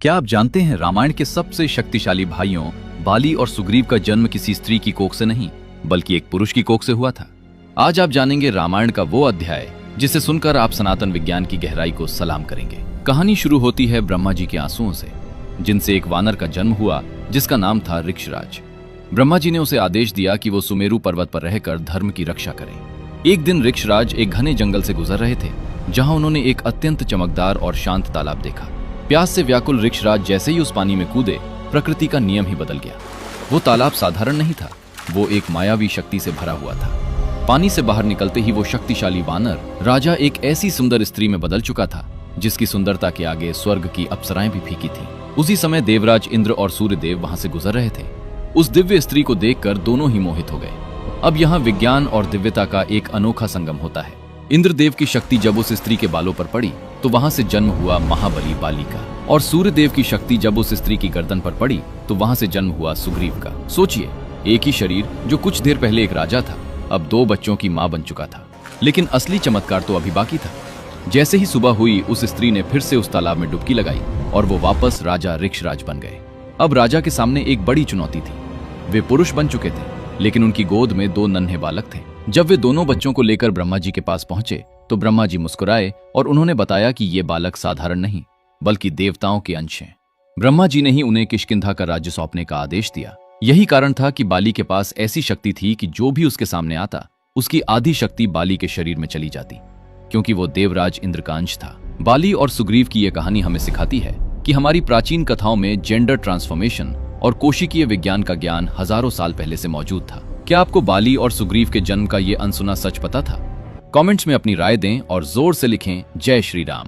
क्या आप जानते हैं रामायण के सबसे शक्तिशाली भाइयों बाली और सुग्रीव का जन्म किसी स्त्री की कोख से नहीं बल्कि एक पुरुष की कोख से हुआ था। आज आप जानेंगे रामायण का वो अध्याय जिसे सुनकर आप सनातन विज्ञान की गहराई को सलाम करेंगे। कहानी शुरू होती है ब्रह्मा जी के आंसुओं से, जिनसे एक वानर का जन्म हुआ जिसका नाम था ऋक्षराज। ब्रह्मा जी ने उसे आदेश दिया कि वो सुमेरु पर्वत पर रहकर धर्म की रक्षा करे। एक दिन ऋक्षराज एक घने जंगल से गुजर रहे थे, जहां उन्होंने एक अत्यंत चमकदार और शांत तालाब देखा। प्यास से व्याकुल ऋक्षराज जैसे ही उस पानी में कूदे, प्रकृति का नियम ही बदल गया। वो तालाब साधारण नहीं था, वो एक मायावी शक्ति से भरा हुआ था। पानी से बाहर निकलते ही वो शक्तिशाली वानर राजा एक ऐसी सुंदर स्त्री में बदल चुका था जिसकी सुंदरता के आगे स्वर्ग की अप्सराएं भी फीकी थीं। उसी समय देवराज इंद्र और सूर्यदेव वहां से गुजर रहे थे। उस दिव्य स्त्री को देखकर दोनों ही मोहित हो गए। अब यहाँ विज्ञान और दिव्यता का एक अनोखा संगम होता है। इंद्रदेव की शक्ति जब उस स्त्री के बालों पर पड़ी तो वहां से जन्म हुआ महाबली बाली का, और सूर्यदेव की शक्ति जब उस स्त्री की गर्दन पर पड़ी तो वहां से जन्म हुआ सुग्रीव का। सोचिए, एक ही शरीर जो कुछ देर पहले एक राजा था, अब 2 बच्चों की मां बन चुका था। लेकिन असली चमत्कार तो अभी बाकी था। जैसे ही सुबह हुई, उस स्त्री ने फिर से उस तालाब में डुबकी लगाई और वो वापस राजा ऋक्षराज बन गए। अब राजा के सामने एक बड़ी चुनौती थी। वे पुरुष बन चुके थे, लेकिन उनकी गोद में 2 नन्हे बालक थे। जब वे दोनों बच्चों को लेकर ब्रह्मा जी के पास पहुंचे तो ब्रह्मा जी मुस्कुराए और उन्होंने बताया कि ये बालक साधारण नहीं बल्कि देवताओं के अंश हैं। ब्रह्मा जी ने ही उन्हें किष्किंधा का राज्य सौंपने का आदेश दिया। यही कारण था कि बाली के पास ऐसी शक्ति थी कि जो भी उसके सामने आता, उसकी आधी शक्ति बाली के शरीर में चली जाती, क्योंकि वो देवराज इंद्र का अंश था। बाली और सुग्रीव की यह कहानी हमें सिखाती है कि हमारी प्राचीन कथाओं में जेंडर ट्रांसफॉर्मेशन और कोशिकीय विज्ञान का ज्ञान हजारों साल पहले से मौजूद था। क्या आपको बाली और सुग्रीव के जन्म का ये अनसुना सच पता था? कमेंट्स में अपनी राय दें और जोर से लिखें जय श्री राम।